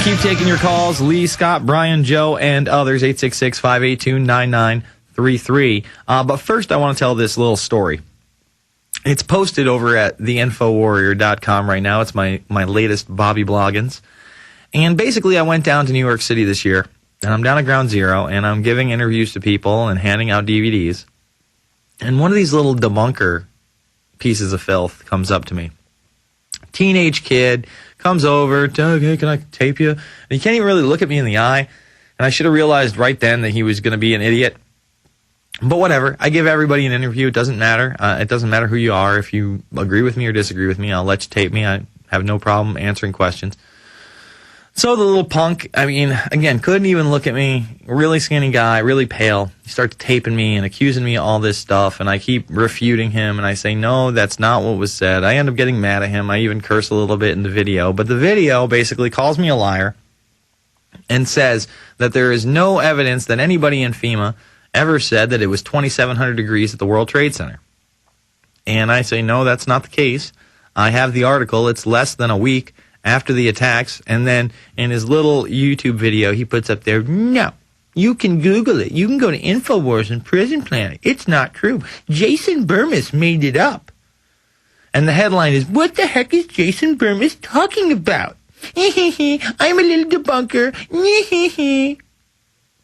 keep taking your calls. Lee, Scott, Brian, Joe, and others. 866-582-9933. But first, I want to tell this little story. It's posted over at the INFOWARRIOR.com right now. It's my latest Bobby Bloggins. And basically, I went down to New York City this year, and I'm down at Ground Zero, and I'm giving interviews to people and handing out DVDs. And one of these little debunker pieces of filth comes up to me. Teenage kid comes over, hey, can I tape you? And he can't even really look at me in the eye. And I should have realized right then that he was going to be an idiot. But whatever. I give everybody an interview. It doesn't matter. It doesn't matter who you are. If you agree with me or disagree with me, I'll let you tape me. I have no problem answering questions. So the little punk, I mean, again, couldn't even look at me. Really skinny guy, really pale. He starts taping me and accusing me of all this stuff, and I keep refuting him, and I say, no, that's not what was said. I end up getting mad at him. I even curse a little bit in the video. But the video basically calls me a liar and says that there is no evidence that anybody in FEMA ever said that it was 2,700 degrees at the World Trade Center. And I say, no, that's not the case. I have the article. It's less than a week after the attacks, and then in his little YouTube video, he puts up there, no, you can Google it. You can go to InfoWars and Prison Planet. It's not true. Jason Bermas made it up. And the headline is, what the heck is Jason Bermas talking about? I'm a little debunker.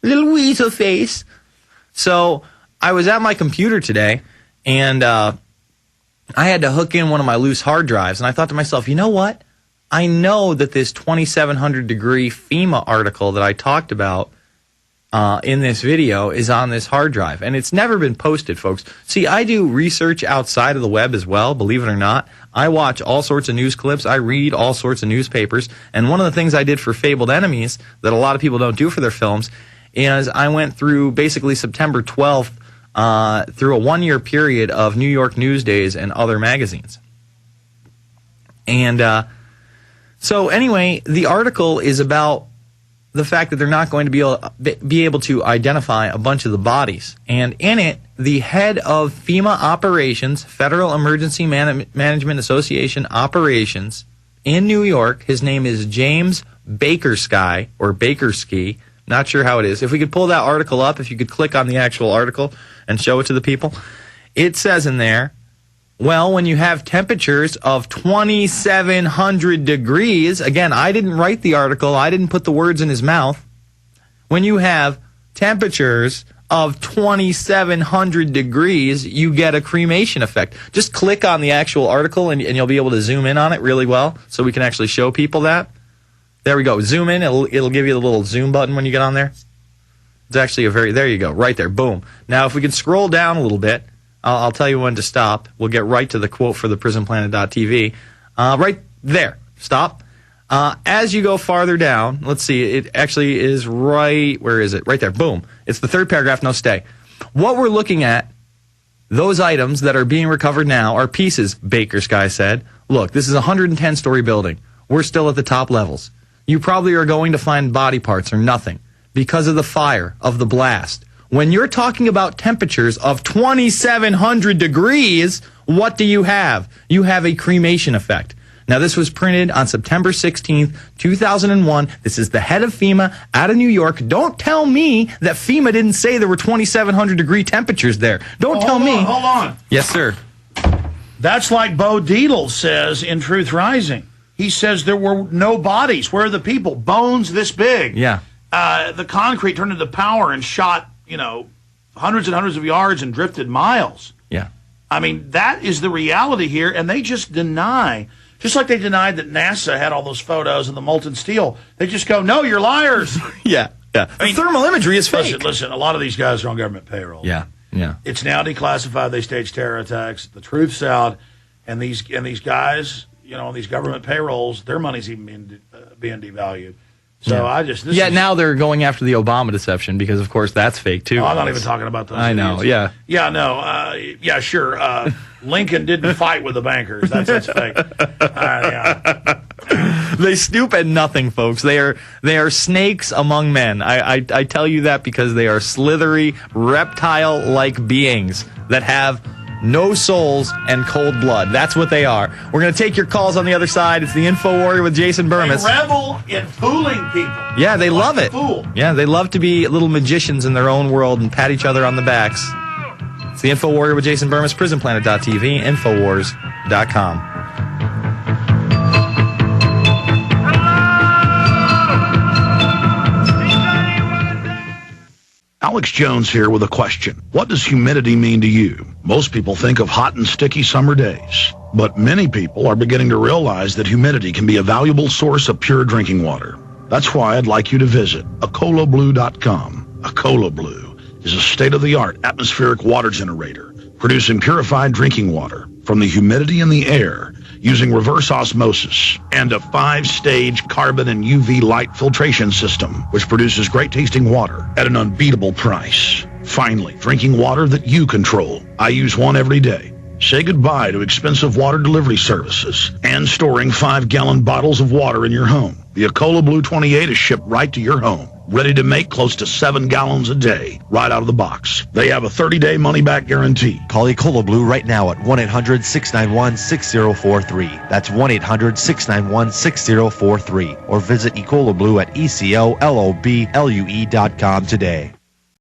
Little weasel face. So I was at my computer today, and I had to hook in one of my loose hard drives, and I thought to myself, you know what? I know that this 2,700 degree FEMA article that I talked about in this video is on this hard drive, and it's never been posted, folks. See, I do research outside of the web as well, believe it or not. I watch all sorts of news clips. I read all sorts of newspapers, and one of the things I did for Fabled Enemies that a lot of people don't do for their films is I went through basically September 12th through a one-year period of New York Newsdays and other magazines. And so anyway, the article is about the fact that they're not going to be able to identify a bunch of the bodies. And in it, the head of FEMA operations, Federal Emergency Management Association operations in New York, his name is James Bakersky, or Bakersky, not sure how it is. If we could pull that article up, if you could click on the actual article and show it to the people, it says in there, well, when you have temperatures of 2,700 degrees, again, I didn't write the article, I didn't put the words in his mouth. When you have temperatures of 2,700 degrees, you get a cremation effect. Just click on the actual article and you'll be able to zoom in on it really well so we can actually show people that. There we go. Zoom in. It'll give you the little zoom button when you get on there. It's actually there you go, right there. Boom. Now, if we can scroll down a little bit, I'll tell you when to stop. We'll get right to the quote for the prisonplanet.tv. Right there. Stop. As you go farther down, let's see. It actually is right. Where is it? Right there. Boom. It's the third paragraph. No, stay. What we're looking at, those items that are being recovered now are pieces, Bakersky said. Look, this is a 110-story building. We're still at the top levels. You probably are going to find body parts or nothing because of the fire, of the blast. When you're talking about temperatures of 2,700 degrees, what do you have? You have a cremation effect. Now, this was printed on September 16th, 2001. This is the head of FEMA out of New York. Don't tell me that FEMA didn't say there were 2,700 degree temperatures there. Don't tell me. Hold on. Yes, sir. That's like Bo Dietl says in Truth Rising. He says there were no bodies. Where are the people? Bones this big. Yeah. The concrete turned into powder and shot, hundreds and hundreds of yards and drifted miles. Yeah. I mean, that is the reality here, and they just deny. Just like they denied that NASA had all those photos of the molten steel. They just go, no, you're liars. Yeah. The thermal imagery is fake. Listen, a lot of these guys are on government payroll. Yeah. It's now declassified. They stage terror attacks. The truth's out, and these guys, on these government payrolls, their money's even being devalued. So now they're going after the Obama deception because, of course, that's fake, too. Oh, I'm not even talking about those. I know, yeah. Yeah, no, sure. Lincoln didn't fight with the bankers. That's fake. Yeah. They stoop at nothing, folks. They are snakes among men. I tell you that because they are slithery, reptile-like beings that have no souls, and cold blood. That's what they are. We're going to take your calls on the other side. It's the InfoWarrior with Jason Bermas. They revel in fooling people. Yeah, they love it. Fool. Yeah, they love to be little magicians in their own world and pat each other on the backs. It's the InfoWarrior with Jason Bermas, PrisonPlanet.tv, Infowars.com. Alex Jones here with a question. What does humidity mean to you? Most people think of hot and sticky summer days, but many people are beginning to realize that humidity can be a valuable source of pure drinking water. That's why I'd like you to visit acolablue.com. Acola Blue is a state-of-the-art atmospheric water generator producing purified drinking water from the humidity in the air using reverse osmosis and a 5-stage carbon and UV light filtration system, which produces great tasting water at an unbeatable price. Finally, drinking water that you control. I use one every day. Say goodbye to expensive water delivery services and storing 5-gallon bottles of water in your home. The Acola Blue 28 is shipped right to your home, ready to make close to 7 gallons a day, right out of the box. They have a 30-day money-back guarantee. Call Acola Blue right now at 1-800-691-6043. That's 1-800-691-6043. Or visit Ecola Blue at ECOLOBLUE.com today.